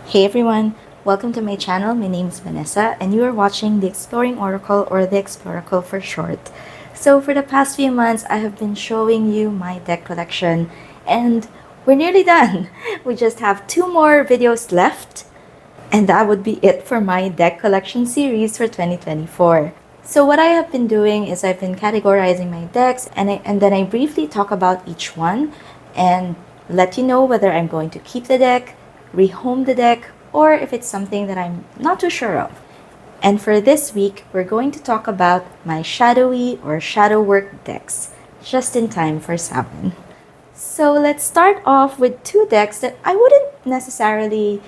Hey everyone, welcome to my channel. My name is Vanessa and you are watching the Exploring Oracle, or the Exploracle for short. So for the past few months, I have been showing you my deck collection and we're nearly done. We just have two more videos left and that would be it for my deck collection series for 2024. So what I have been doing is I've been categorizing my decks and then I briefly talk about each one and let you know whether I'm going to keep the deck, rehome the deck, or if it's something that I'm not too sure of. And for this week, we're going to talk about my shadowy or shadow work decks, just in time for Samhain. So let's start off with two decks that I wouldn't necessarily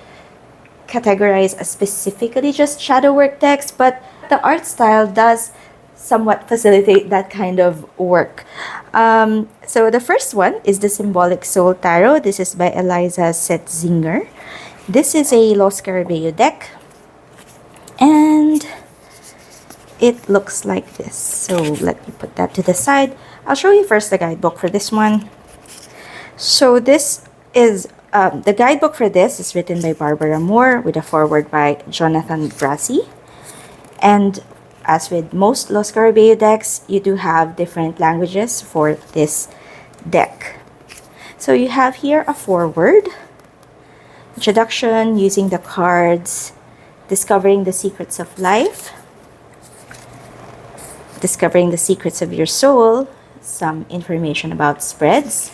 categorize as specifically just shadow work decks, but the art style does somewhat facilitate that kind of work. So the first one is the Symbolic Soul Tarot. This is by Eliza Setzinger. This is a Los Carabello deck, and it looks like this. So let me put that to the side. I'll show you first the guidebook for this one. So this is the guidebook for this is written by Barbara Moore with a foreword by Jonathan Brassi. And as with most Los Carabello decks, you do have different languages for this deck. So you have here a foreword, introduction, using the cards, discovering the secrets of life, discovering the secrets of your soul, some information about spreads,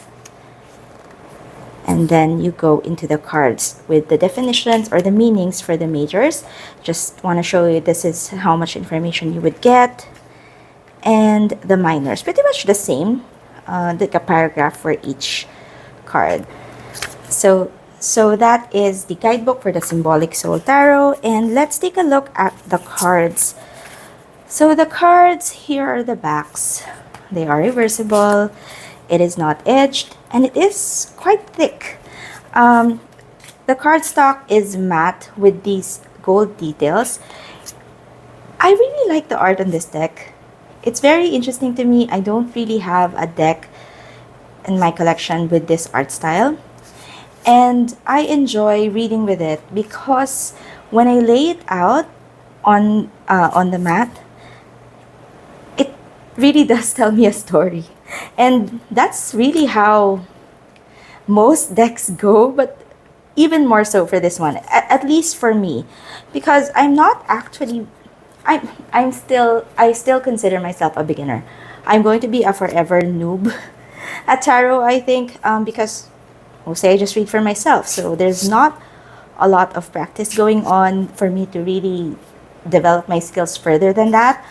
and then you go into the cards with the definitions or the meanings for the majors. Just want to show you this is how much information you would get, and the minors pretty much the same, like a paragraph for each card. So that is the guidebook for the Symbolic Soul Tarot, and let's take a look at the cards. So the cards, here are the backs. They are reversible, it is not edged, and it is quite thick. The cardstock is matte with these gold details. I really like the art on this deck. It's very interesting to me. I don't really have a deck in my collection with this art style, and I enjoy reading with it because when I lay it out on the mat, it really does tell me a story. And that's really how most decks go, but even more so for this one, at least for me, because I'm not actually, I still consider myself a beginner. I'm going to be a forever noob at tarot, I think, because mostly I just read for myself. So there's not a lot of practice going on for me to really develop my skills further than that.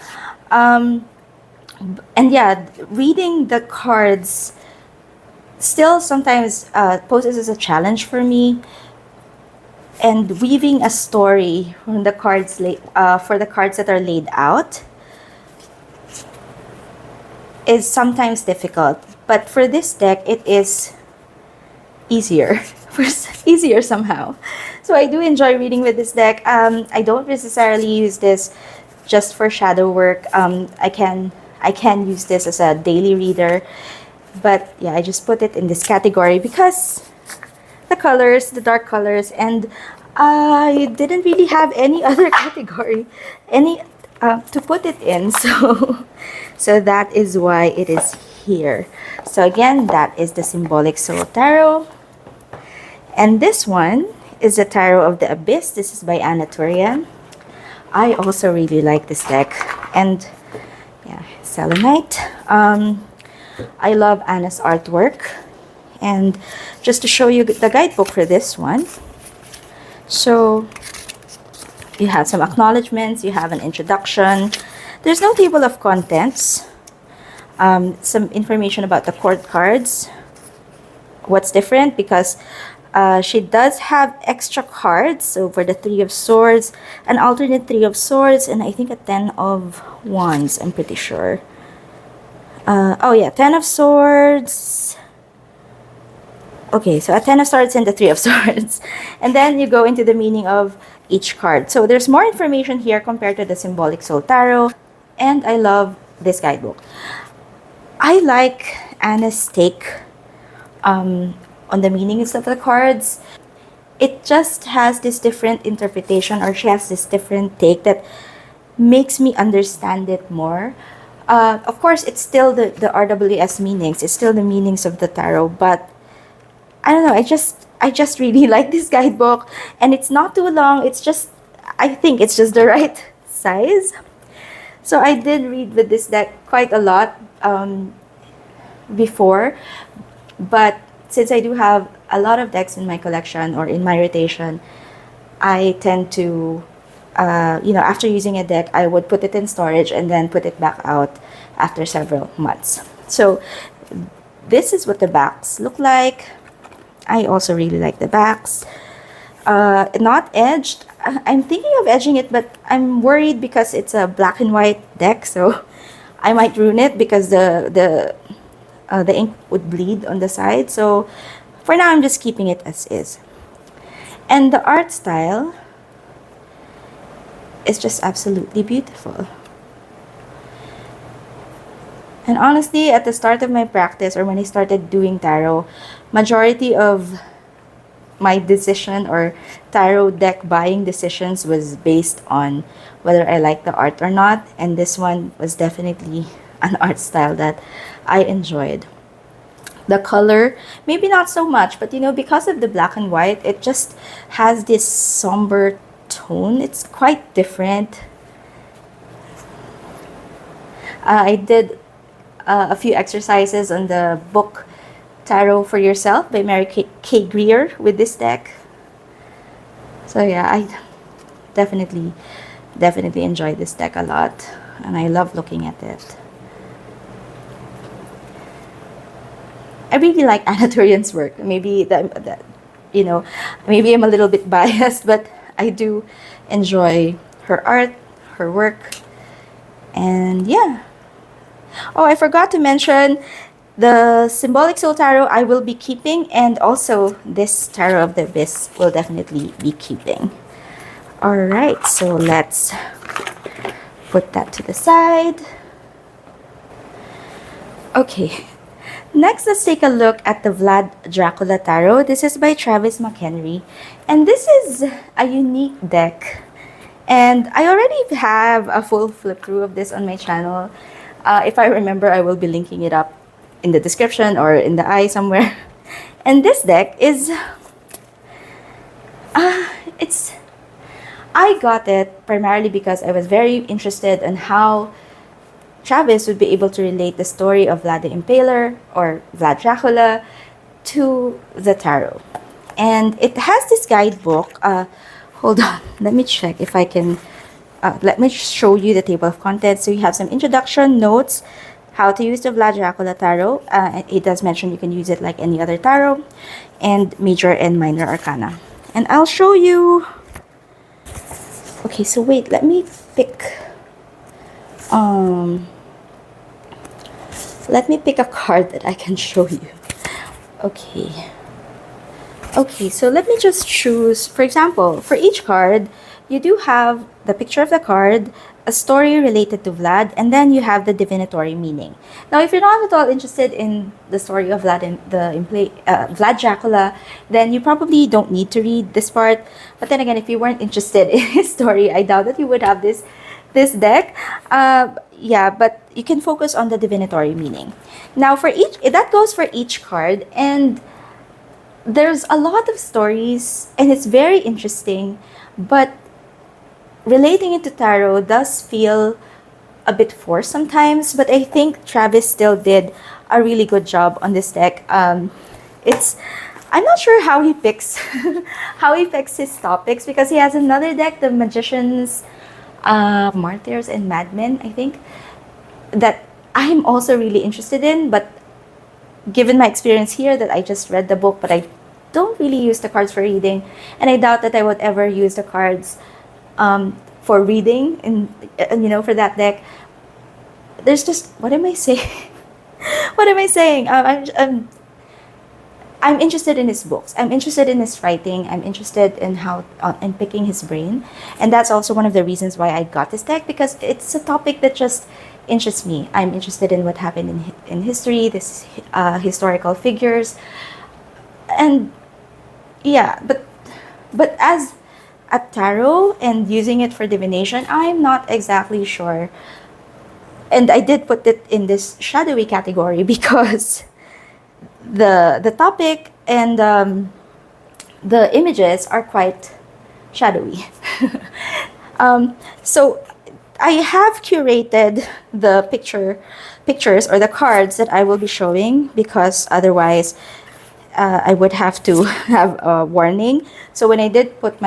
And yeah, reading the cards still sometimes poses as a challenge for me, and weaving a story from the cards for the cards that are laid out is sometimes difficult. But for this deck, it is easier, easier somehow. So I do enjoy reading with this deck. I don't necessarily use this just for shadow work. I can use this as a daily reader, but yeah, I just put it in this category because the colors, the dark colors, and I didn't really have any other category, any to put it in. So that is why it is here. So again, that is the Symbolic Soul Tarot. And this one is the Tarot of the Abyss. This is by Anna Turian. I also really like this deck. And yeah, selenite. I love Anna's artwork. And just to show you the guidebook for this one. So you have some acknowledgements, you have an introduction. There's no table of contents. Some information about the court cards. What's different, because she does have extra cards. So for the Three of Swords, an alternate Three of Swords, and I think a Ten of Wands, I'm pretty sure. Oh yeah, Ten of Swords. Okay, so a Ten of Swords and the Three of Swords. And then you go into the meaning of each card. So there's more information here compared to the Symbolic Soul Tarot. And I love this guidebook. I like Anna's take on the meanings of the cards. it just has this different interpretation, or she has this different take that makes me understand it more. Of course, it's still the RWS meanings. It's still the meanings of the tarot, but I don't know. I just really like this guidebook, and it's not too long. It's just, I think it's just the right size. So I did read with this deck quite a lot before, but since I do have a lot of decks in my collection or in my rotation, I tend to, after using a deck, I would put it in storage and then put it back out after several months. So this is what the backs look like. I also really like the backs. Not edged. I'm thinking of edging it, but I'm worried because it's a black and white deck, so I might ruin it because the ink would bleed on the side. So for now, I'm just keeping it as is. And the art style is just absolutely beautiful. And honestly, at the start of my practice, or when I started doing tarot, majority of my decision or tarot deck buying decisions was based on whether I like the art or not. And this one was definitely an art style that I enjoyed. The color, maybe not so much, but because of the black and white, it just has this somber tone. It's quite different. I did a few exercises on the book Tarot for Yourself by Mary K. Greer with this deck. So yeah, I definitely enjoy this deck a lot, and I love looking at it. I really like Anna Turian's work. Maybe maybe I'm a little bit biased, but I do enjoy her art, her work, and yeah. Oh, I forgot to mention the Symbolic Soul Tarot I will be keeping, and also this Tarot of the Abyss will definitely be keeping. Alright, so let's put that to the side. Okay, next let's take a look at the Vlad Dracula Tarot. This is by Travis McHenry, and this is a unique deck. And I already have a full flip through of this on my channel. If I remember, I will be linking it up in the description or in the eye somewhere. And this deck is, I got it primarily because I was very interested in how Travis would be able to relate the story of Vlad the Impaler, or Vlad Dracula, to the tarot. And it has this guidebook. Hold on, let me check if I can. Let me show you the table of contents. So you have some introduction, notes, how to use the Vlad Dracula Tarot. It does mention you can use it like any other tarot, and major and minor arcana. And I'll show you. Okay, so wait, let me pick. Let me pick a card that I can show you. Okay, so let me just choose. For example, for each card, you do have the picture of the card, a story related to Vlad, and then you have the divinatory meaning. Now, if you're not at all interested in the story of Vlad and Vlad Dracula, then you probably don't need to read this part. But then again, if you weren't interested in his story, I doubt that you would have this deck. Yeah, but you can focus on the divinatory meaning. Now, that goes for each card, and there's a lot of stories, and it's very interesting, but relating it to tarot does feel a bit forced sometimes, but I think Travis still did a really good job on this deck. I'm not sure how he picks his topics, because he has another deck, the Magicians, Martyrs and Madmen, I think, that I'm also really interested in, but given my experience here that I just read the book, but I don't really use the cards for reading, and I doubt that I would ever use the cards for reading for that deck. There's just, what am I saying? What am I saying? I'm interested in his books. I'm interested in his writing. I'm interested in how in picking his brain, and that's also one of the reasons why I got this deck, because it's a topic that just interests me. I'm interested in what happened in history, this historical figures, and yeah. But But as a tarot and using it for divination, I'm not exactly sure. And I did put it in this shadowy category because the topic and the images are quite shadowy. So I have curated the pictures or the cards that I will be showing, because otherwise I would have to have a warning. So when I did put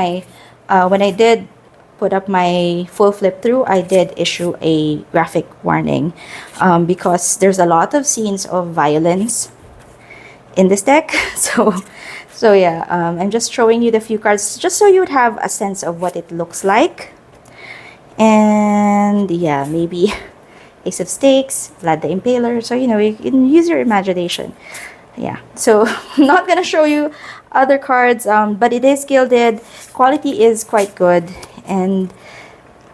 up my full flip through, I did issue a graphic warning, because there's a lot of scenes of violence in this deck. So yeah, I'm just showing you the few cards just so you would have a sense of what it looks like. And yeah, maybe Ace of Stakes, Vlad the Impaler. So you can use your imagination. Yeah, so I'm not gonna show you other cards, but it is gilded. Quality is quite good, and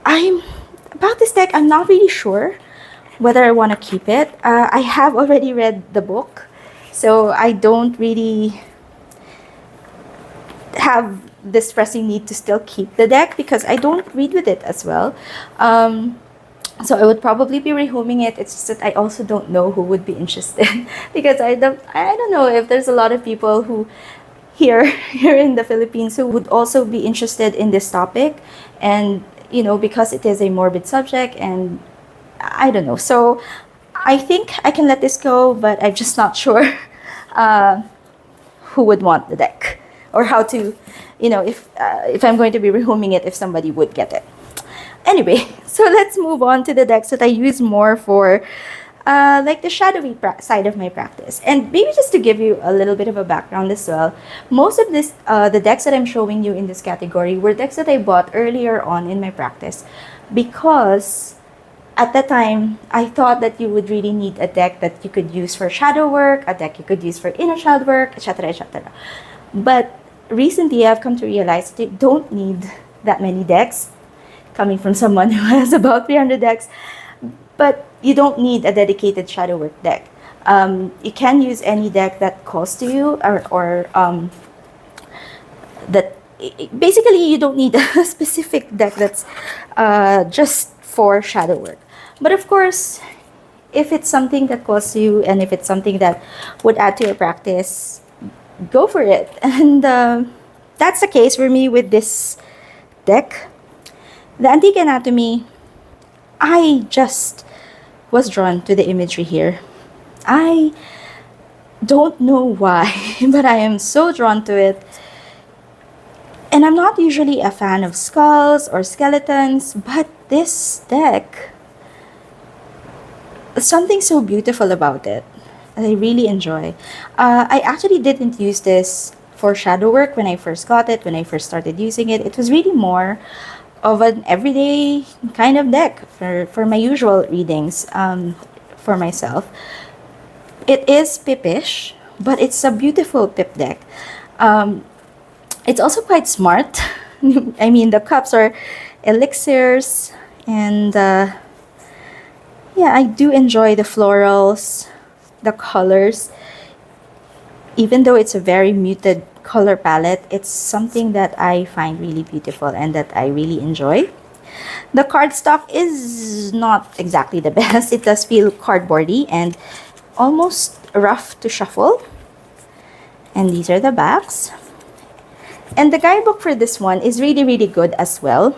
I'm about this deck. I'm not really sure whether I want to keep it. I have already read the book, so I don't really have this pressing need to still keep the deck because I don't read with it as well. So I would probably be rehoming it. It's just that I also don't know who would be interested because I don't know if there's a lot of people who here in the Philippines who would also be interested in this topic, and because it is a morbid subject, and I don't know. So I think I can let this go, but I'm just not sure who would want the deck or how to, if I'm going to be rehoming it, if somebody would get it. Anyway, so let's move on to the decks that I use more for like the shadowy side of my practice. And maybe just to give you a little bit of a background as well, most of the decks that I'm showing you in this category were decks that I bought earlier on in my practice, because at that time I thought that you would really need a deck that you could use for shadow work, a deck you could use for inner child work, etc., etc. But recently I've come to realize that you don't need that many decks, coming from someone who has about 300 decks. But you don't need a dedicated shadow work deck. You can use any deck that calls to you, or that basically you don't need a specific deck that's just for shadow work. But of course, if it's something that calls to you and if it's something that would add to your practice, go for it. And that's the case for me with this deck. The Antique Anatomy, I just was drawn to the imagery here. I don't know why, but I am so drawn to it. And I'm not usually a fan of skulls or skeletons, but this deck, something so beautiful about it that I really enjoy. I actually didn't use this for shadow work when I first got it, when I first started using it. It was really more of an everyday kind of deck for my usual readings, for myself. It is pipish, but it's a beautiful pip deck. It's also quite smart. I mean, the cups are elixirs, and yeah, I do enjoy the florals, the colors. Even though it's a very muted color palette, it's something that I find really beautiful and that I really enjoy. The cardstock is not exactly the best. It does feel cardboardy and almost rough to shuffle. And these are the backs. And the guidebook for this one is really, really good as well.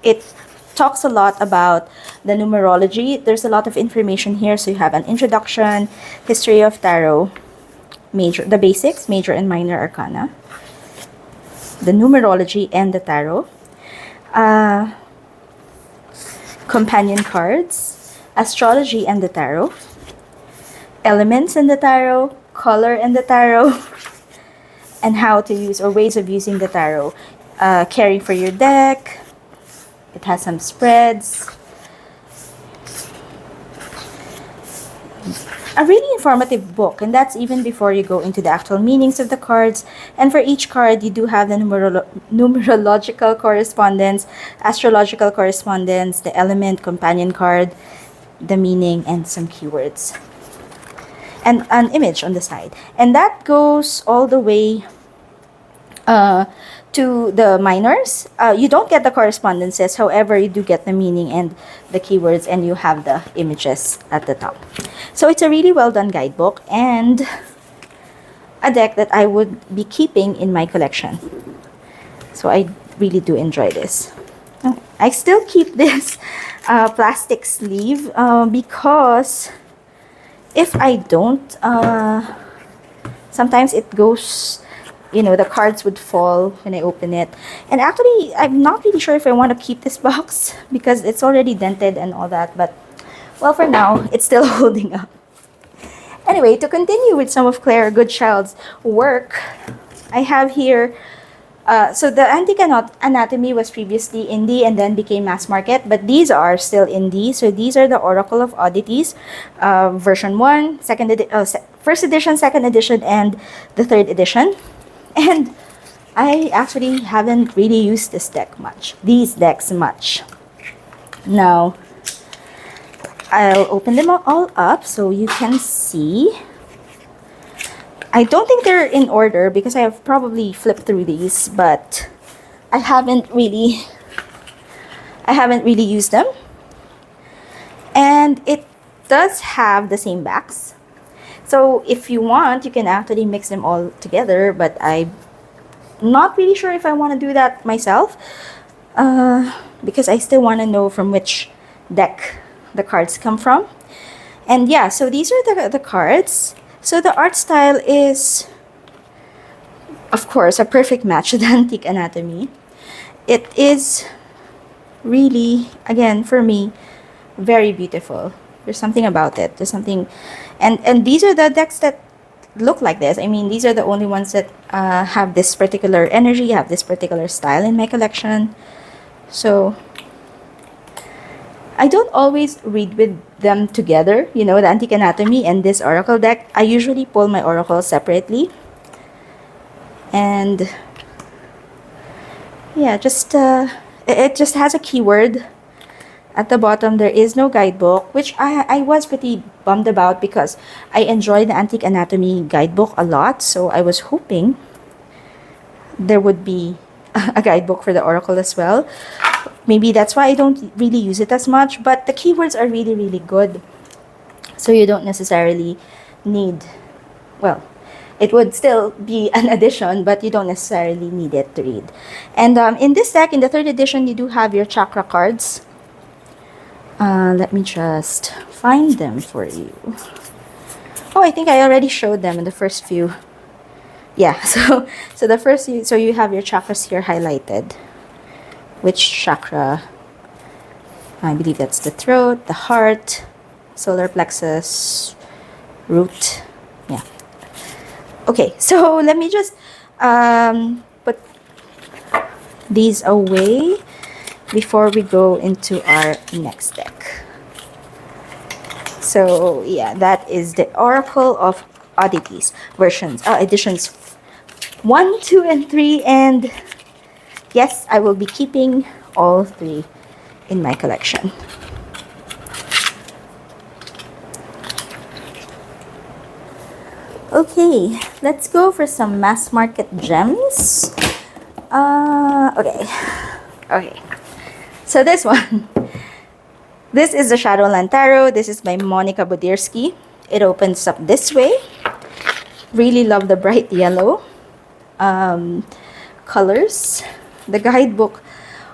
It talks a lot about the numerology. There's a lot of information here. So you have an introduction, history of tarot, the basics, major and minor arcana, the numerology and the tarot, companion cards, astrology and the tarot, elements in the tarot, color in the tarot, and how to use or ways of using the tarot, caring for your deck. It has some spreads. A really informative book, and that's even before you go into the actual meanings of the cards. And for each card, you do have the numerological correspondence, astrological correspondence, the element, companion card, the meaning, and some keywords. And an image on the side. And that goes all the way uh, to the minors. You don't get the correspondences, however, you do get the meaning and the keywords, and you have the images at the top. So it's a really well done guidebook and a deck that I would be keeping in my collection. So I really do enjoy this. I still keep this plastic sleeve because if I don't, sometimes it goes, the cards would fall when I open it. And actually, I'm not really sure if I want to keep this box because it's already dented and all that. But, well, for now, it's still holding up. Anyway, to continue with some of Claire Goodchild's work, I have here, so the Antique Anatomy was previously indie and then became mass market, but these are still indie. So these are the Oracle of Oddities, version 1, first edition, second edition, and the third edition. And I actually haven't really used these decks much. Now, I'll open them all up so you can see. I don't think they're in order because I have probably flipped through these, but I haven't really used them. And it does have the same backs. So if you want, you can actually mix them all together, but I'm not really sure if I want to do that myself because I still want to know from which deck the cards come from. And yeah, so these are the cards. So the art style is, of course, a perfect match to the Antique Anatomy. It is really, again, for me, very beautiful. There's something about it. There's something, and these are the decks that look like this. I mean, these are the only ones that have this particular energy, have this particular style in my collection. So I don't always read with them together, the Antique Anatomy and this Oracle deck. I usually pull my Oracles separately. And yeah, just it just has a keyword at the bottom. There is no guidebook, which I was pretty bummed about because I enjoyed the Antique Anatomy guidebook a lot. So I was hoping there would be a guidebook for the Oracle as well. Maybe that's why I don't really use it as much, but the keywords are really, really good. So you don't necessarily need, well, it would still be an addition, but you don't necessarily need it to read. And in this deck, in the third edition, you do have your chakra cards. Let me just find them for you. Oh, I think I already showed them in the first few. Yeah, so the first, so you have your chakras here highlighted. Which chakra? I believe that's the throat, the heart, solar plexus, root. Yeah. Okay, so let me just put these away before we go into our next deck. So yeah, that is the Oracle of Oddities editions 1, 2, and 3, and yes, I will be keeping all 3 in my collection. Okay, let's go for some mass market gems. Okay. So this one. This is the Shadowland Tarot. This is by Monica Budirsky. It opens up this way. Really love the bright yellow colors. The guidebook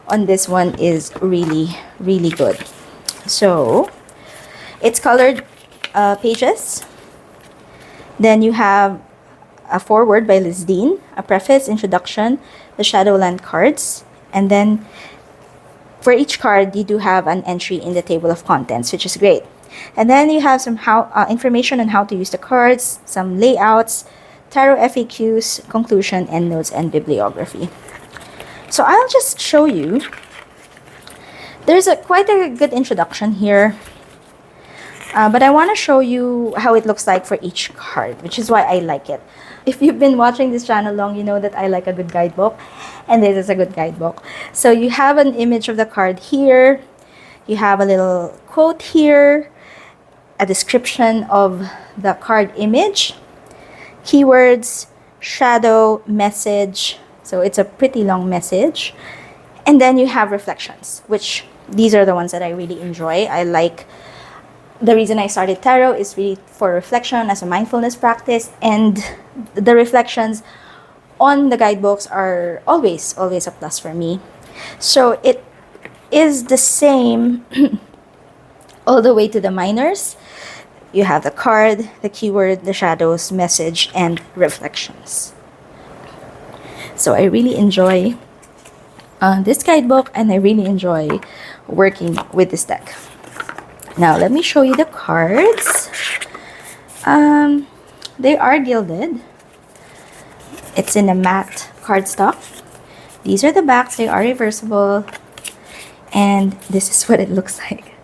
on this one is really, really good. So it's colored pages. Then you have a foreword by Liz Dean, a preface, introduction, the Shadowland cards, and then for each card you do have an entry in the table of contents, which is great. And then you have some information on how to use the cards, some layouts, tarot FAQs, conclusion, and notes and bibliography. So I'll just show you. There's quite a good introduction here. But I want to show you how it looks like for each card, which is why I like it. If you've been watching this channel long, you know that I like a good guidebook. And this is a good guidebook. So you have an image of the card here. You have a little quote here. A description of the card image. Keywords, shadow, message, So it's a pretty long message. And then you have reflections, which these are the ones that I really enjoy. I like, the reason I started tarot is really for reflection as a mindfulness practice, and the reflections on the guidebooks are always a plus for me. So it is the same all the way to the minors. You have the card, the keyword, the shadows, message, and reflections. So I really enjoy this guidebook, and I really enjoy working with this deck. Now let me show you the cards. They are gilded. It's in a matte cardstock. These are the backs. They are reversible, and this is what it looks like.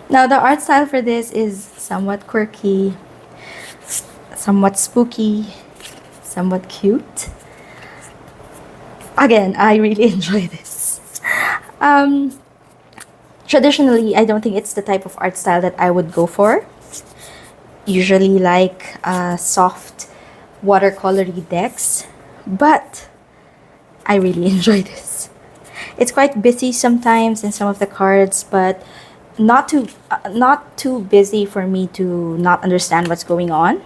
Now the art style for this is somewhat quirky, somewhat spooky, somewhat cute. Again, I really enjoy this. Traditionally, I don't think it's the type of art style that I would go for. Usually like soft watercolory decks, but I really enjoy this. It's quite busy sometimes in some of the cards, but not too busy for me to not understand what's going on.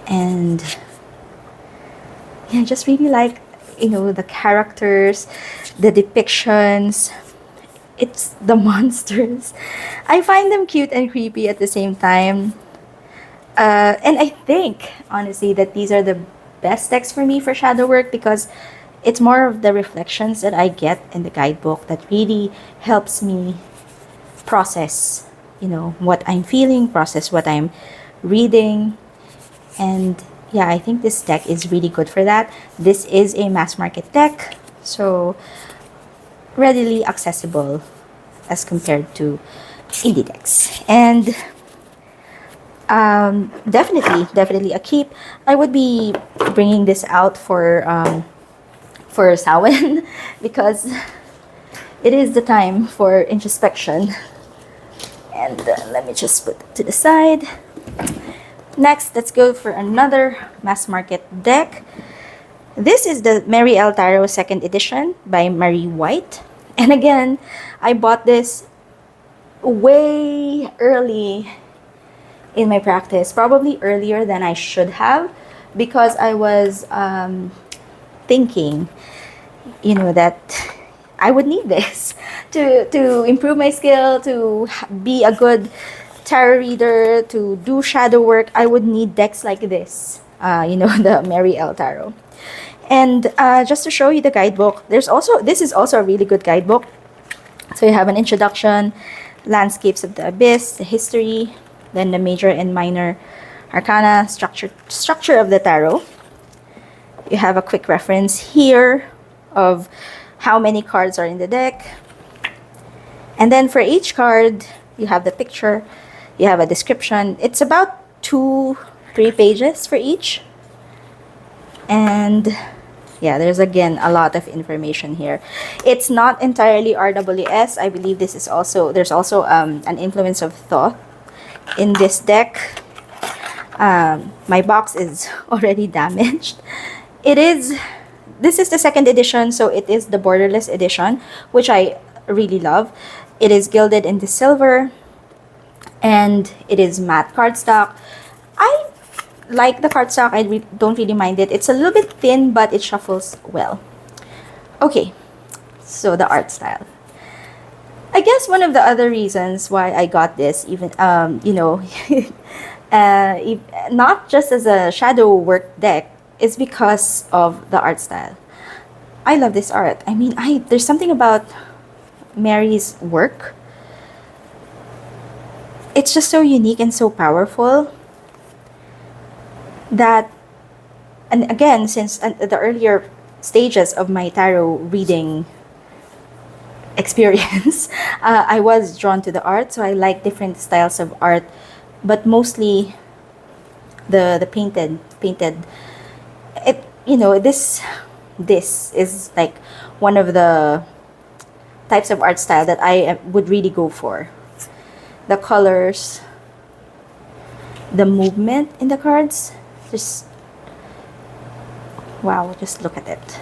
And yeah, I just really like, the characters, the depictions. It's the monsters. I find them cute and creepy at the same time. And I think, honestly, that these are the best decks for me for shadow work, because it's more of the reflections that I get in the guidebook that really helps me process, what I'm feeling, process what I'm reading. And yeah, I think this deck is really good for that. This is a mass market deck, so readily accessible as compared to indie decks. And definitely a keep. I would be bringing this out for Samhain because it is the time for introspection. And let me just put it to the side. Next, let's go for another mass market deck. This is the Mary L. Tarot 2nd edition by Marie White. And again, I bought this way early in my practice, probably earlier than I should have, because I was thinking, that I would need this to improve my skill, to be a good tarot reader, to do shadow work. I would need decks like this, the Mary L. Tarot. And just to show you the guidebook, this is also a really good guidebook. So you have an introduction, landscapes of the abyss, the history, then the major and minor arcana, structure of the tarot. You have a quick reference here of how many cards are in the deck. And then for each card, you have the picture, you have a description. It's about 2-3 pages for each. And yeah, there's again a lot of information here. It's not entirely RWS. I believe there's also an influence of Thoth in this deck. My box is already damaged. This is the 2nd edition, so it is the borderless edition, which I really love. It is gilded into silver, and it is matte cardstock. I like the cardstock. I don't really mind it. It's a little bit thin, but it shuffles well. Okay, so the art style. I guess one of the other reasons why I got this, even not just as a shadow work deck, is because of the art style. I love this art. I mean, there's something about Mary's work. It's just so unique and so powerful that, and again, since the earlier stages of my tarot reading experience, I was drawn to the art. So I like different styles of art, but mostly the painted. This is like one of the types of art style that I would really go for. The colors, the movement in the cards, just Wow, just look at it.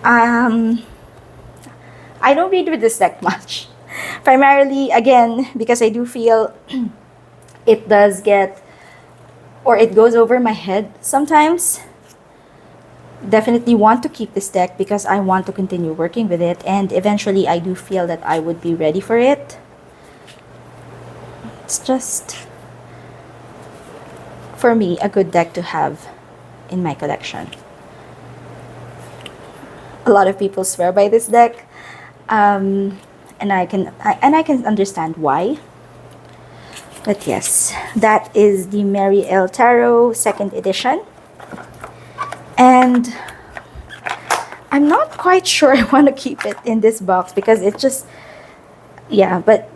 Um, I don't read with this deck much. Primarily, again, because I do feel it does get, or it goes over my head sometimes. Definitely want to keep this deck because I want to continue working with it, and eventually I do feel that I would be ready for it. It's just, for me, a good deck to have in my collection. A lot of people swear by this deck, and I can understand why. But yes, that is the Mary L. Tarot 2nd edition. And I'm not quite sure I want to keep it in this box because it just, yeah, but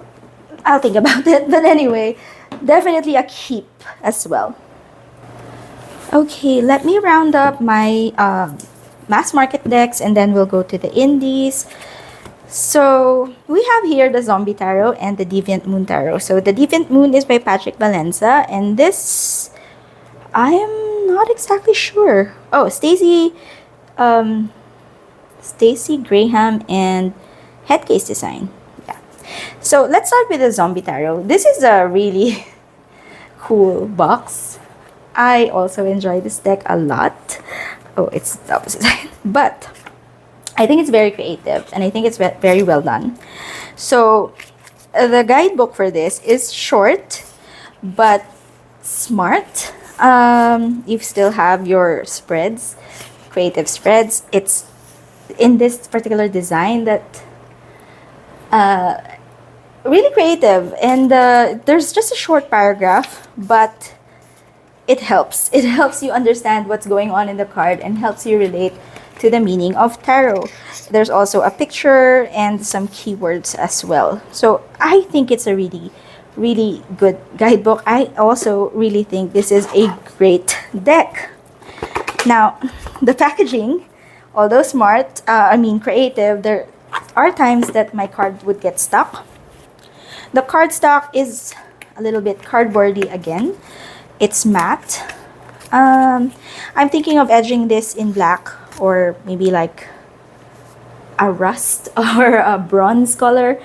I'll think about it. But anyway, definitely a keep as well. Okay, let me round up my mass market decks and then we'll go to the indies. So we have here the Zombie Tarot and the Deviant Moon Tarot. So the Deviant Moon is by Patrick Valenza, and this, I am not exactly sure. Oh, Stacy Graham and Headcase Design. Yeah. So let's start with the Zombie Tarot. This is a really cool box. I also enjoy this deck a lot. Oh, it's the opposite side. But I think it's very creative and I think it's very well done. So the guidebook for this is short but smart. You still have your spreads, creative spreads. It's in this particular design that really creative, and there's just a short paragraph, but it helps. It helps you understand what's going on in the card and helps you relate to the meaning of tarot. There's also a picture and some keywords as well. So I think it's a really good guidebook. I also really think this is a great deck. Now, the packaging, although smart, creative, there are times that my card would get stuck. The cardstock is a little bit cardboardy again. It's matte. I'm thinking of edging this in black or maybe like a rust or a bronze color.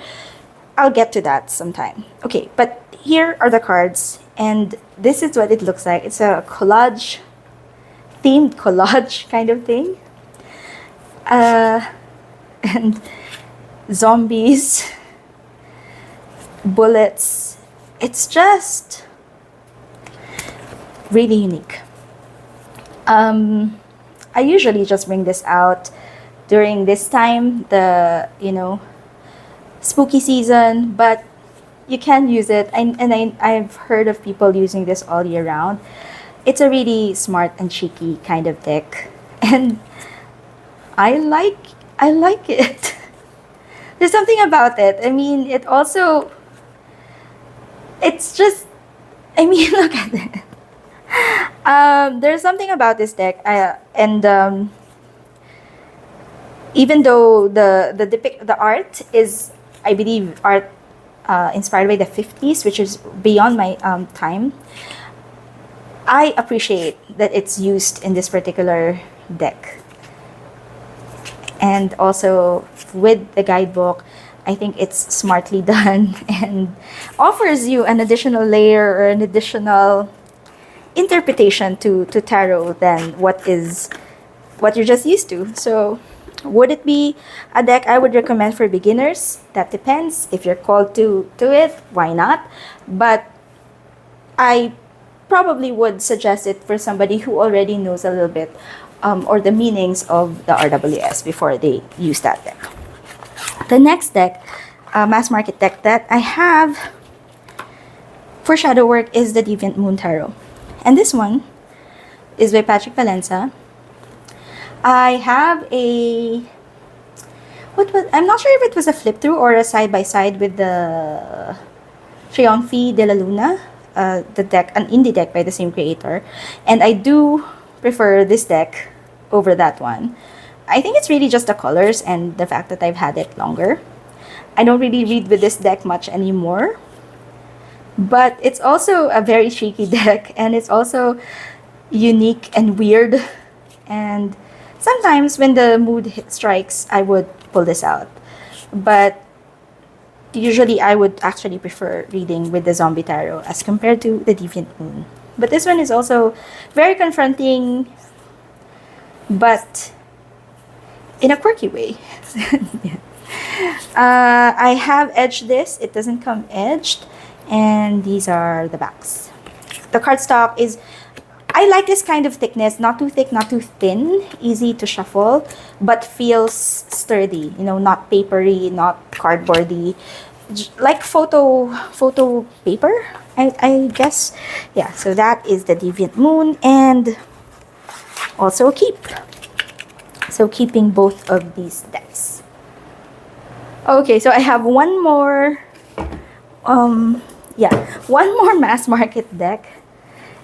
I'll get to that sometime. Okay, but here are the cards, and this is what it looks like. It's a collage, themed collage kind of thing. And zombies, bullets. It's just really unique. I usually just bring this out during this time, the spooky season, but you can use it, I've heard of people using this all year round. It's a really smart and cheeky kind of deck, and I like it. There's something about it. It's just, look at it. There's something about this deck, and even though the art is, I believe, art inspired by the 50s, which is beyond my time, I appreciate that it's used in this particular deck. And also with the guidebook, I think it's smartly done and offers you an additional layer or an additional interpretation to tarot than what you're just used to. So would it be a deck I would recommend for beginners? That depends. If you're called to it, why not? But I probably would suggest it for somebody who already knows a little bit or the meanings of the RWS before they use that deck. The next deck, mass market deck that I have for shadow work is the Deviant Moon Tarot. And this one is by Patrick Valenza. I have I'm not sure if it was a flip through or a side by side with the Trionfi de la Luna, the deck, an indie deck by the same creator. And I do prefer this deck over that one. I think it's really just the colors and the fact that I've had it longer. I don't really read with this deck much anymore. But it's also a very tricky deck, and it's also unique and weird. And sometimes when the mood strikes, I would pull this out. But usually I would actually prefer reading with the Zombie Tarot as compared to the Deviant Moon. But this one is also very confronting, but in a quirky way. Yeah. I have edged this. It doesn't come edged. And these are the backs. The cardstock is, I like this kind of thickness. Not too thick, not too thin. Easy to shuffle, but feels sturdy. You know, not papery, not cardboardy. Like photo paper, I guess. Yeah, so that is the Deviant Moon, and also a keep. So keeping both of these decks. Okay, so I have one more, one more mass market deck.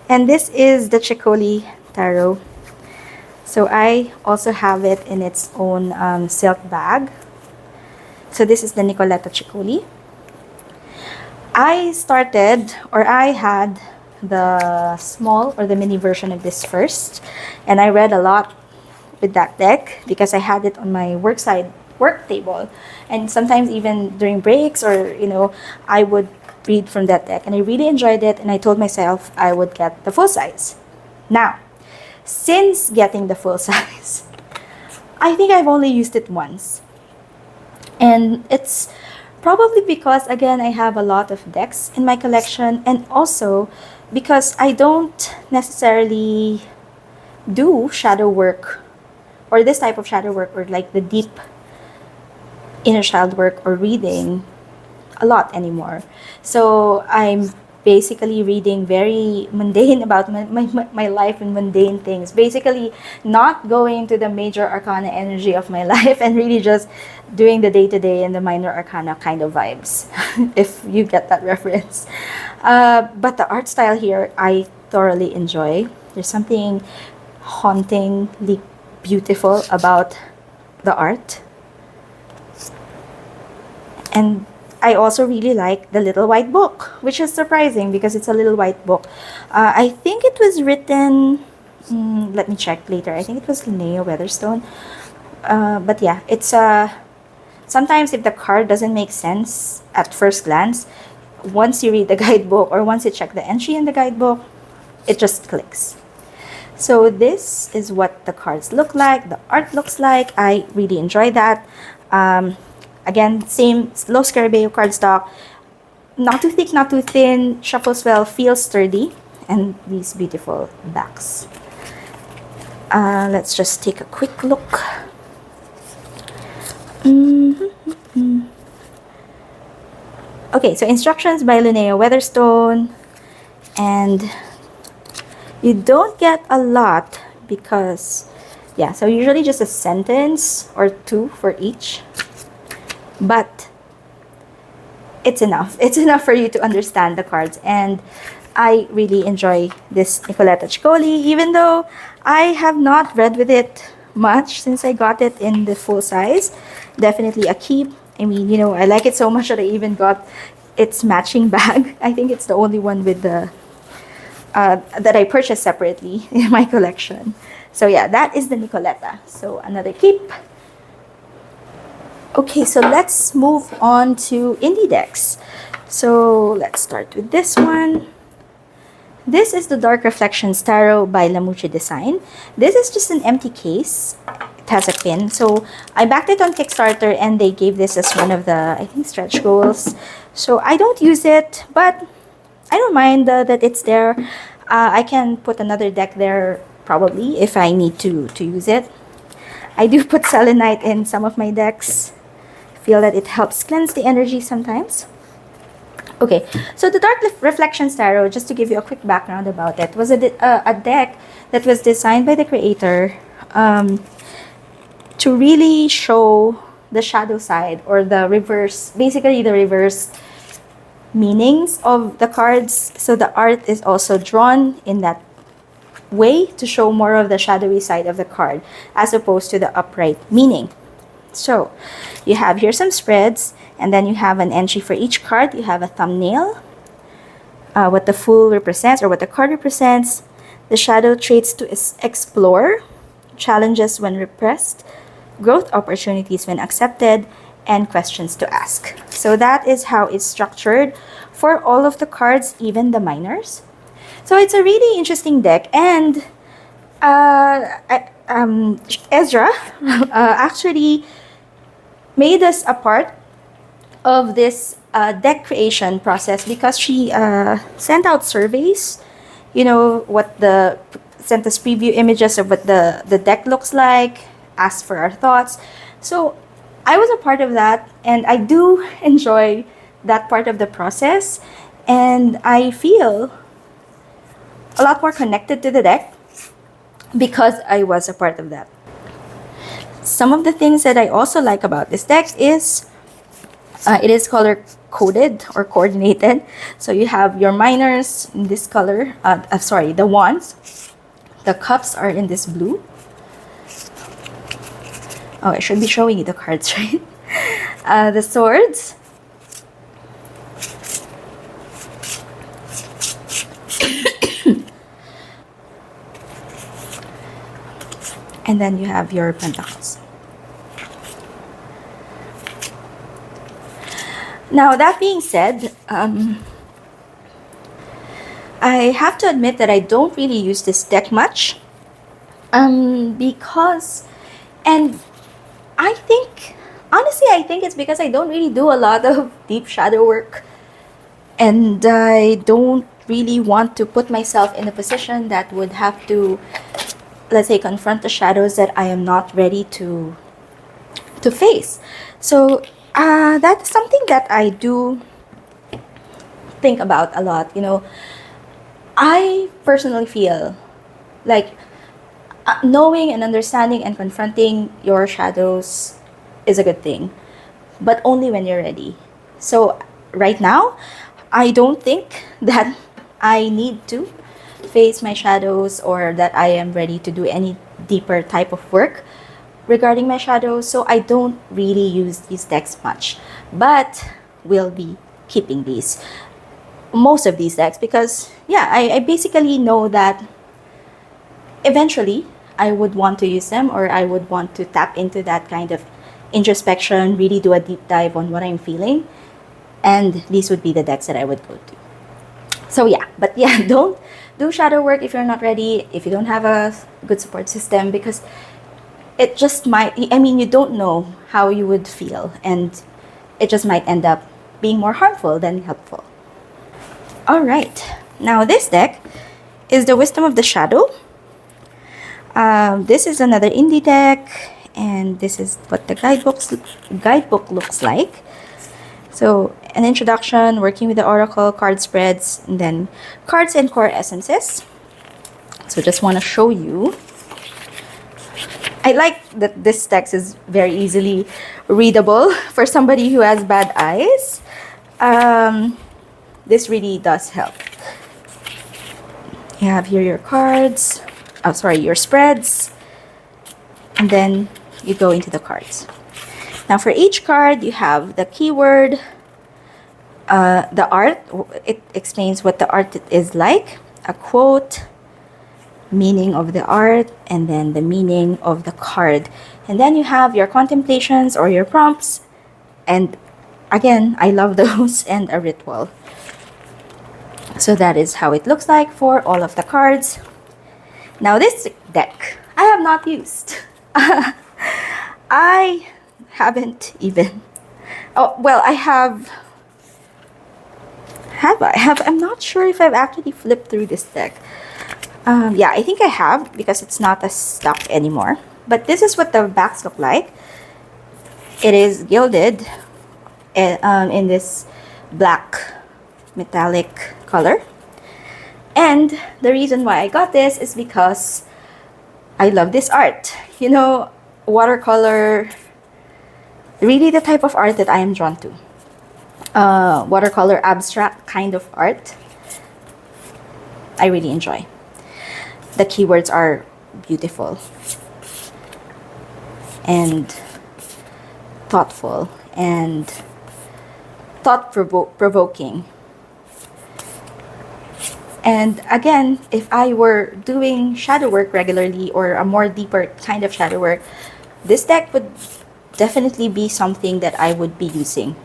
And this is the Chicoli Tarot. So I also have it in its own silk bag. So this is the Nicoletta Chicoli. I had the small or the mini version of this first. And I read a lot with that deck because I had it on my work table. And sometimes even during breaks or, you know, I would read from that deck. And I really enjoyed it. And I told myself I would get the full size. Now, since getting the full size, I think I've only used it once. And it's probably because, again, I have a lot of decks in my collection. And also because I don't necessarily do shadow work or this type of shadow work or like the deep inner child work or reading a lot anymore. So I'm basically reading very mundane about my life and mundane things. Basically not going to the major arcana energy of my life and really just doing the day-to-day and the minor arcana kind of vibes, if you get that reference. But the art style here, I thoroughly enjoy. There's something hauntingly beautiful about the art. And I also really like the little white book, which is surprising because it's a little white book. I think it was written, let me check later. I think it was Linnea Weatherstone. But yeah, it's sometimes if the card doesn't make sense at first glance, once you read the guidebook or once you check the entry in the guidebook, it just clicks. So this is what the cards look like, the art looks like. I really enjoy that. Again, same Los Scarabeo cardstock. Not too thick, not too thin. Shuffles well, feels sturdy. And these beautiful backs. Let's just take a quick look. Okay, so instructions by Linnea Weatherstone. And you don't get a lot because, yeah, so usually just a sentence or two for each. But it's enough. It's enough for you to understand the cards. And I really enjoy this Nicoletta Chicoli, even though I have not read with it much since I got it in the full size. Definitely a keep. I mean, you know, I like it so much that I even got its matching bag. I think it's the only one with the that I purchased separately in my collection. So yeah, that is the Nicoletta. So another keep. Okay, so let's move on to indie decks. So let's start with this one. This is the Dark Reflections Tarot by Lamucci Design. This is just an empty case. It has a pin. So I backed it on Kickstarter and they gave this as one of the, I think, stretch goals. So I don't use it, but I don't mind that it's there. I can put another deck there probably if I need to use it. I do put selenite in some of my decks. Feel that it helps cleanse the energy sometimes. Okay, so the Dark Reflections Tarot, just to give you a quick background about it, was a deck that was designed by the creator to really show the shadow side or the reverse, basically the reverse meanings of the cards. So the art is also drawn in that way to show more of the shadowy side of the card as opposed to the upright meaning. So you have here some spreads, and then you have an entry for each card. You have a thumbnail, what the fool represents or what the card represents. The shadow traits to explore, challenges when repressed, growth opportunities when accepted, and questions to ask. So that is how it's structured for all of the cards, even the minors. So it's a really interesting deck, and Ezra actually made us a part of this deck creation process because she sent out surveys, you know, sent us preview images of what the deck looks like, asked for our thoughts. So I was a part of that, and I do enjoy that part of the process, and I feel a lot more connected to the deck because I was a part of that. Some of the things that I also like about this deck is it is color coded or coordinated. So you have your minors in this color, sorry, the wands. The cups are in this blue. Oh, I should be showing you the cards, right? The swords. And then you have your pentacles. Now, that being said, I have to admit that I don't really use this deck much. Because, and I think, honestly, I think it's because I don't really do a lot of deep shadow work. And I don't really want to put myself in a position that would have to, let's say, confront the shadows that I am not ready to face. So that's something that I do think about a lot. You know, I personally feel like knowing and understanding and confronting your shadows is a good thing, but only when you're ready. So right now, I don't think that I need to face my shadows or that I am ready to do any deeper type of work regarding my shadows. So I don't really use these decks much, but will be keeping most of these decks because yeah, I basically know that eventually I would want to use them, or I would want to tap into that kind of introspection, really do a deep dive on what I'm feeling, and these would be the decks that I would go to. So yeah, but yeah, don't do shadow work if you're not ready, if you don't have a good support system, because it just might, I mean, you don't know how you would feel, and it just might end up being more harmful than helpful. All right, now this deck is the Wisdom of the Shadow. This is another indie deck, and this is what the guidebook looks like. So an introduction, working with the oracle, card spreads, and then cards and core essences. So just want to show you. I like that this text is very easily readable for somebody who has bad eyes. This really does help. You have here your cards. Oh, sorry, your spreads. And then you go into the cards. Now for each card, you have the keyword, the art. It explains what the art is like, a quote, meaning of the art, and then the meaning of the card. And then you have your contemplations or your prompts. And again, I love those, and a ritual. So that is how it looks like for all of the cards. Now this deck, I have not used. I haven't even. Oh, well, I have. I'm not sure if I've actually flipped through this deck. Yeah, I think I have, because it's not as stuck anymore. But this is what the backs look like. It is gilded in this black metallic color. And the reason why I got this is because I love this art. You know, watercolor, really the type of art that I am drawn to. Watercolor abstract kind of art, I really enjoy. The keywords are beautiful and thoughtful and thought-provoking. And again, if I were doing shadow work regularly or a more deeper kind of shadow work, this deck would definitely be something that I would be using.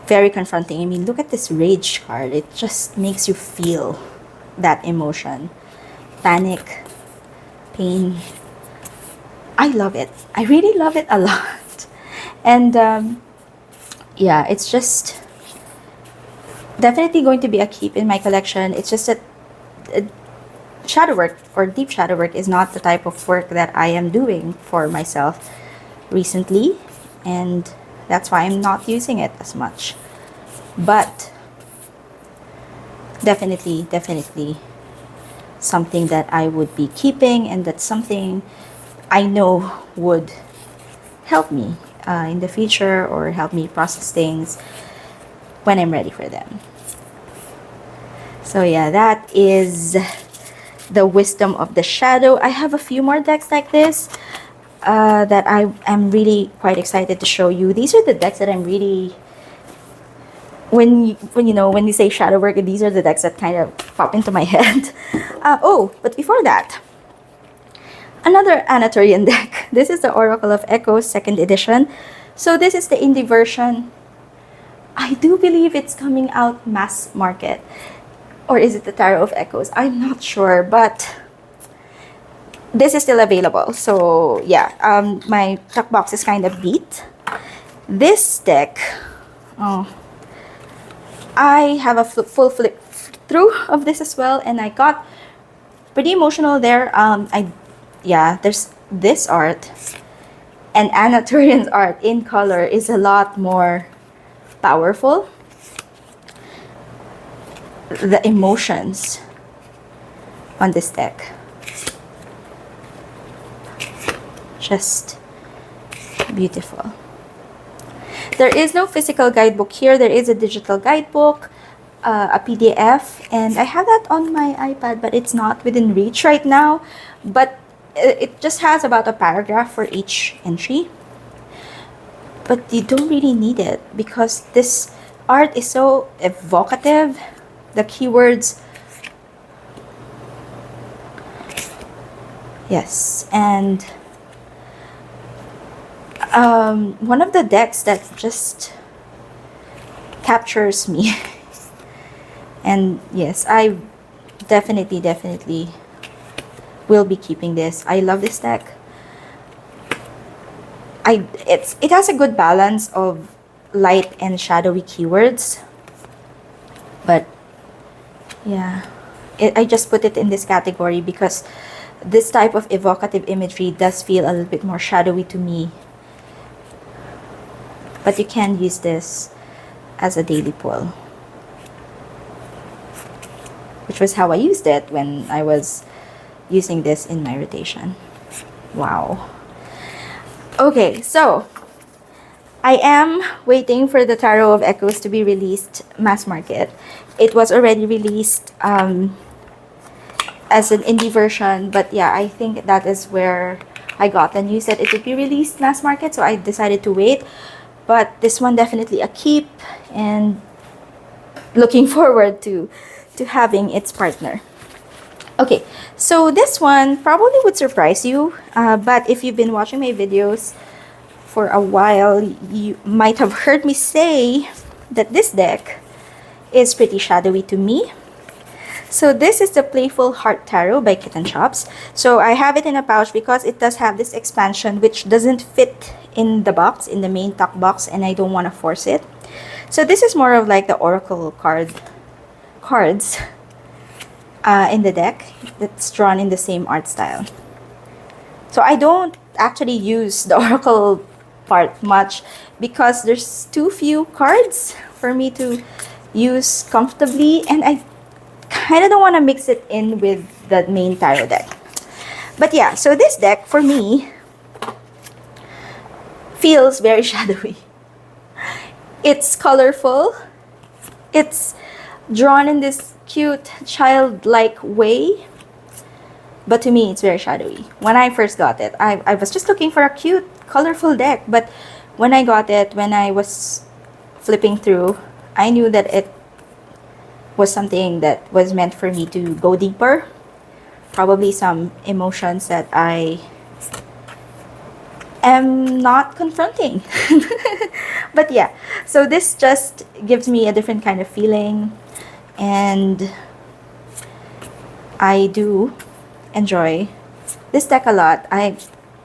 Very confronting. I mean, look at this rage card. It just makes you feel that emotion. Panic, pain. I love it. I really love it a lot. And yeah, it's just definitely going to be a keep in my collection. It's just that shadow work or deep shadow work is not the type of work that I am doing for myself recently, and that's why I'm not using it as much. But definitely something that I would be keeping, and that's something I know would help me in the future or help me process things when I'm ready for them. So yeah, that is the wisdom of the shadow. I have a few more decks like this that I am really quite excited to show you. These are the decks that I'm really, when you say shadow work, these are the decks that kind of pop into my head. Oh, but before that, another Anatolian deck. This is the Oracle of Echoes 2nd edition. So this is the indie version. I do believe it's coming out mass market. Or is it the Tarot of Echoes? I'm not sure, but this is still available. So yeah, my tuck box is kind of beat. This deck, oh, I have a full flip through of this as well, and I got pretty emotional there. There's this art, and Anatolian's art in color is a lot more powerful. The emotions on this deck, just beautiful. There is no physical guidebook here. There is a digital guidebook, a PDF, and I have that on my iPad, but it's not within reach right now. But it just has about a paragraph for each entry. But you don't really need it because this art is so evocative. The keywords, yes, and one of the decks that just captures me. And yes, I definitely will be keeping this. I love this deck. It has a good balance of light and shadowy keywords, but yeah, I just put it in this category because this type of evocative imagery does feel a little bit more shadowy to me. But you can use this as a daily pull, which was how I used it when I was using this in my rotation. Wow. Okay, so I am waiting for the Tarot of Echoes to be released mass market. It was already released as an indie version, but yeah, I think that is where I got the news that it would be released mass market, so I decided to wait. But this one definitely a keep, and looking forward to having its partner. Okay, so this one probably would surprise you, but if you've been watching my videos for a while, you might have heard me say that this deck is pretty shadowy to me. So this is the Playful Heart Tarot by Kitten Shops. So I have it in a pouch because it does have this expansion which doesn't fit in the box, in the main tuck box, and I don't want to force it. So this is more of like the Oracle cards in the deck that's drawn in the same art style. So I don't actually use the Oracle part much because there's too few cards for me to use comfortably, and I kind of don't want to mix it in with the main tarot deck. But yeah, so this deck for me feels very shadowy. It's colorful. It's drawn in this cute childlike way, but to me it's very shadowy. When I first got it, I was just looking for a cute colorful deck, but when I got it, when I was flipping through, I knew that was something that was meant for me to go deeper. Probably some emotions that I am not confronting. But yeah, so this just gives me a different kind of feeling, and I do enjoy this deck a lot.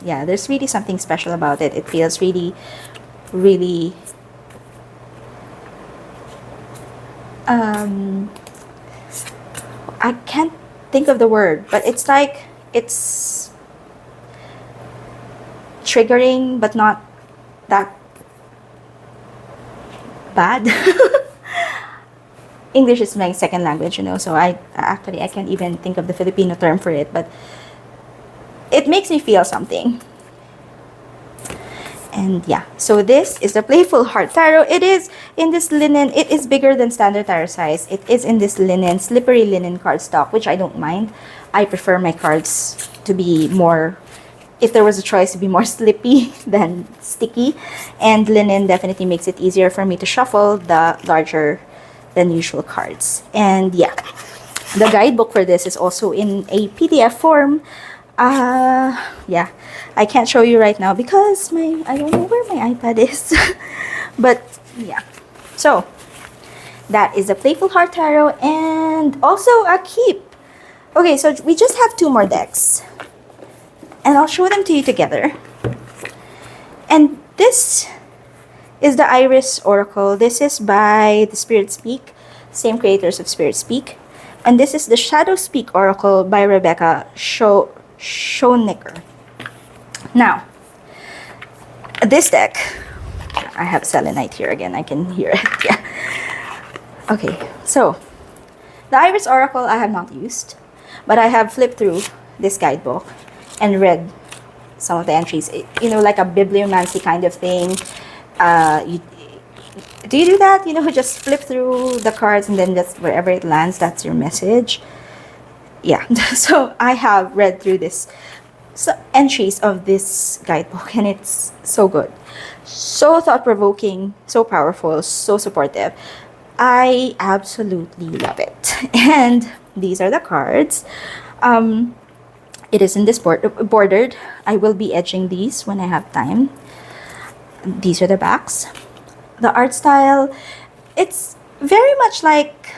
Yeah, there's really something special about it. It feels really, really I can't think of the word, but it's like it's triggering but not that bad. English is my second language, you know, so I can't even think of the Filipino term for it, but it makes me feel something. And yeah, so this is the Playful Heart Tarot. It is in this linen. It is bigger than standard tarot size. It is in this linen, slippery linen cardstock, which I don't mind. I prefer my cards to be more, if there was a choice, to be more slippy than sticky. And linen definitely makes it easier for me to shuffle the larger than usual cards. And yeah, the guidebook for this is also in a PDF form. Yeah, I can't show you right now because I don't know where my iPad is. But yeah, so that is the Playful Heart Tarot, and also a keep. Okay, so we just have 2 more decks, and I'll show them to you together. And this is the Iris Oracle. This is by the Spirit Speak, same creators of Spirit Speak. And this is the Shadow Speak Oracle by Rebecca Schoenicker. Now, this deck, I have selenite here again, I can hear it. Yeah. Okay, so the Iris Oracle I have not used, but I have flipped through this guidebook and read some of the entries. You know, like a bibliomancy kind of thing. Do you do that? You know, just flip through the cards and then just wherever it lands, that's your message. Yeah, so I have read through this entries of this guidebook, and it's so good, so thought-provoking, so powerful, so supportive. I absolutely love it. And these are the cards. It is in this bordered. I will be edging these when I have time. These are the backs. The art style, it's very much like,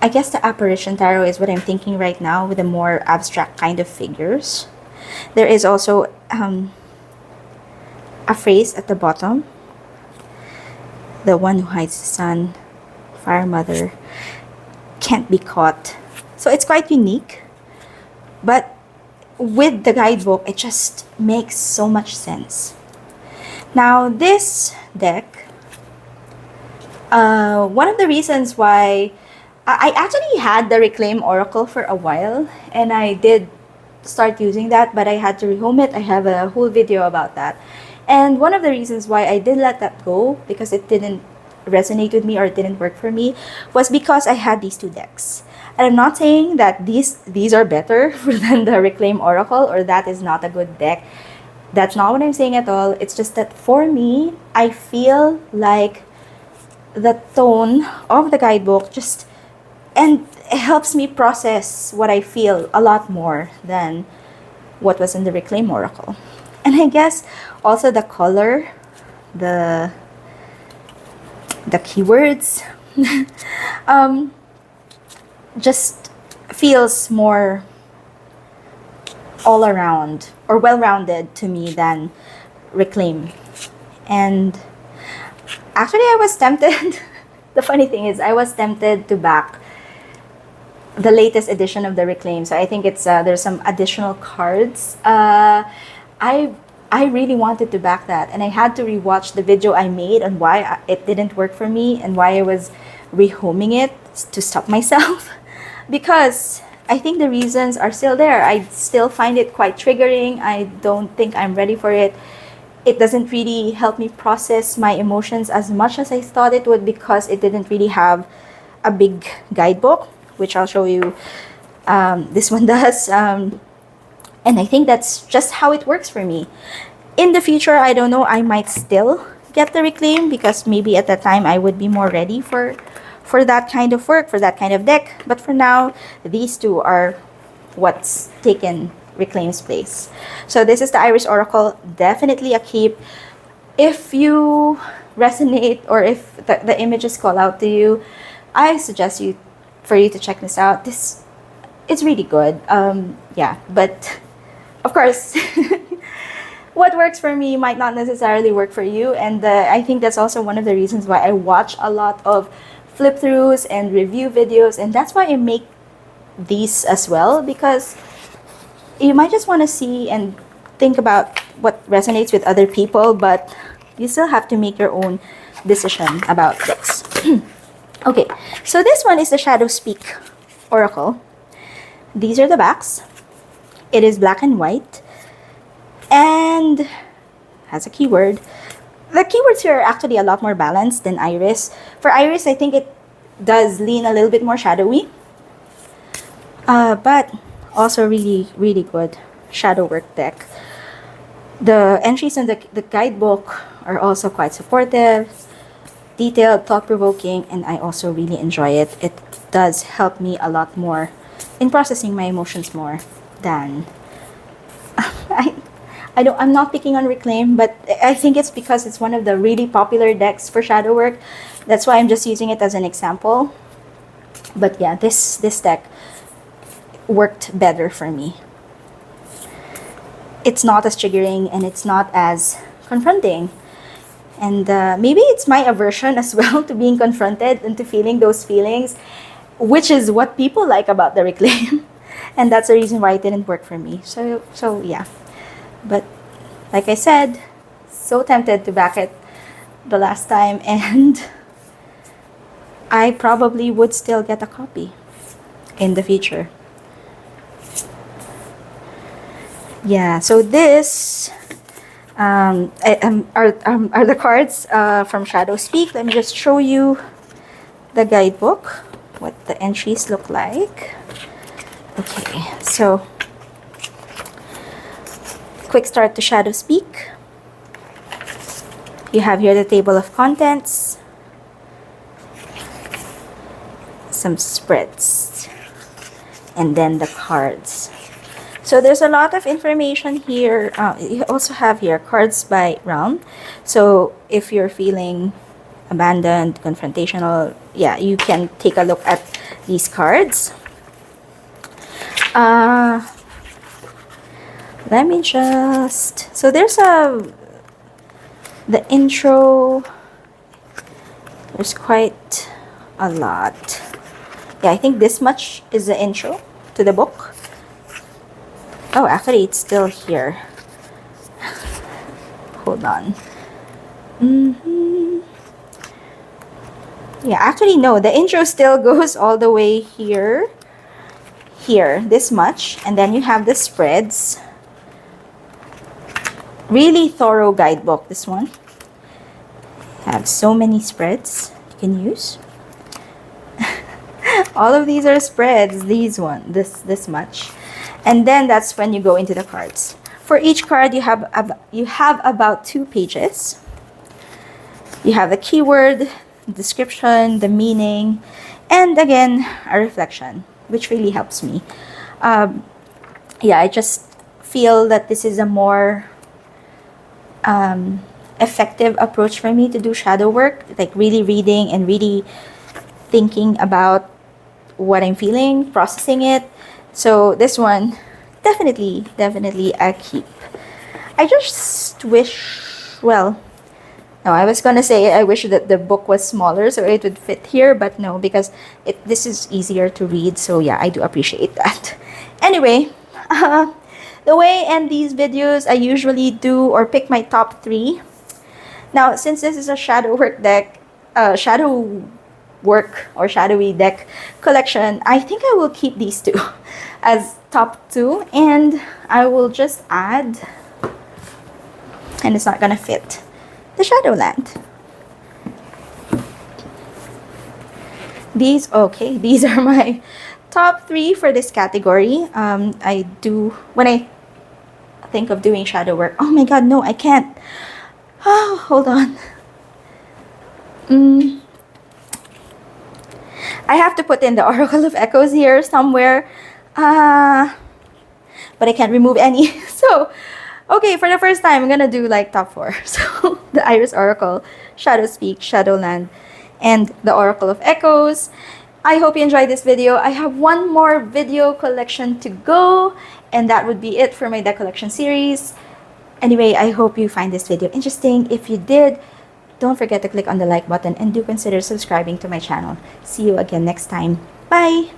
I guess the Apparition Tarot is what I'm thinking right now, with a more abstract kind of figures. There is also a phrase at the bottom. The one who hides the sun, Fire Mother, can't be caught. So it's quite unique. But with the guidebook, it just makes so much sense. Now, this deck, one of the reasons why I actually had the Reclaim Oracle for a while, and I did start using that, but I had to rehome it. I have a whole video about that. And one of the reasons why I did let that go, because it didn't resonate with me or it didn't work for me, was because I had these 2 decks. And I'm not saying that these are better than the Reclaim Oracle, or that is not a good deck. That's not what I'm saying at all. It's just that for me, I feel like the tone of the guidebook and it helps me process what I feel a lot more than what was in the Reclaim Oracle. And I guess also the color, the keywords, just feels more all around or well-rounded to me than Reclaim. And actually I was tempted, the funny thing is I was tempted to back the latest edition of the Reclaim. So I think it's there's some additional cards. I really wanted to back that, and I had to rewatch the video I made on why it didn't work for me and why I was rehoming it to stop myself. Because I think the reasons are still there. I still find it quite triggering. I don't think I'm ready for it. It doesn't really help me process my emotions as much as I thought it would, because it didn't really have a big guidebook, which I'll show you. This one does. And I think that's just how it works for me. In the future, I don't know, I might still get the Reclaim, because maybe at that time I would be more ready for for that kind of work, for that kind of deck. But for now, these two are what's taken Reclaim's place. So this is the Iris Oracle. Definitely a keep. If you resonate or if the images call out to you, I suggest for you to check this out. This it's really good. Yeah, but of course, what works for me might not necessarily work for you, and I think that's also one of the reasons why I watch a lot of flip throughs and review videos, and that's why I make these as well, because you might just want to see and think about what resonates with other people, but you still have to make your own decision about this. Okay, so this one is the Shadow Speak Oracle. These are the backs. It is black and white and has a keyword. The keywords here are actually a lot more balanced than Iris. For Iris, I think it does lean a little bit more shadowy, but also really, really good shadow work deck. The entries in the guidebook are also quite supportive, detailed, thought-provoking, and I also really enjoy it. It does help me a lot more in processing my emotions more than I'm not picking on Reclaim, but I think it's because it's one of the really popular decks for shadow work. That's why I'm just using it as an example. But yeah, this deck worked better for me. It's not as triggering and it's not as confronting. And maybe it's my aversion as well to being confronted and to feeling those feelings, which is what people like about the Reclaim. And that's the reason why it didn't work for me. So yeah. But like I said, so tempted to back it the last time, and I probably would still get a copy in the future. Yeah, so this are the cards from Shadow Speak. Let me just show you the guidebook, what the entries look like. Okay, so quick start to Shadow Speak. You have here the table of contents, some spreads, and then the cards. So there's a lot of information here. You also have here cards by realm. So if you're feeling abandoned, confrontational, yeah, you can take a look at these cards. Let me just, so there's the intro, there's quite a lot. Yeah, I think this much is the intro to the book. Oh, actually it's still here. Hold on. Yeah, actually no, the intro still goes all the way here, this much, and then you have the spreads. Really thorough guidebook, this one. Have so many spreads you can use. All of these are spreads, this much. And then that's when you go into the cards. For each card, you have about 2 pages. You have the keyword, description, the meaning, and again, a reflection, which really helps me. Yeah, I just feel that this is a more effective approach for me to do shadow work, like really reading and really thinking about what I'm feeling, processing it. So this one, definitely a keep. I just wish, well, no, I was gonna say I wish that the book was smaller so it would fit here, but no, because this is easier to read. So yeah, I do appreciate that. Anyway, the way I end these videos, I usually do or pick my top 3. Now, since this is a shadow work deck, shadow work or shadowy deck collection, I think I will keep these 2 as top 2, and I will just add, and it's not gonna fit, the Shadowland. These are my top 3 for this category. When I think of doing shadow work, oh my god, no, I can't. Oh, hold on. I have to put in the Oracle of Echoes here somewhere. But I can't remove any. So, okay, for the first time, I'm gonna do like top 4. So, the Iris Oracle, Shadow Speak, Shadowland, and the Oracle of Echoes. I hope you enjoyed this video. I have one more video collection to go, and that would be it for my deck collection series. Anyway, I hope you find this video interesting. If you did, don't forget to click on the like button and do consider subscribing to my channel. See you again next time. Bye!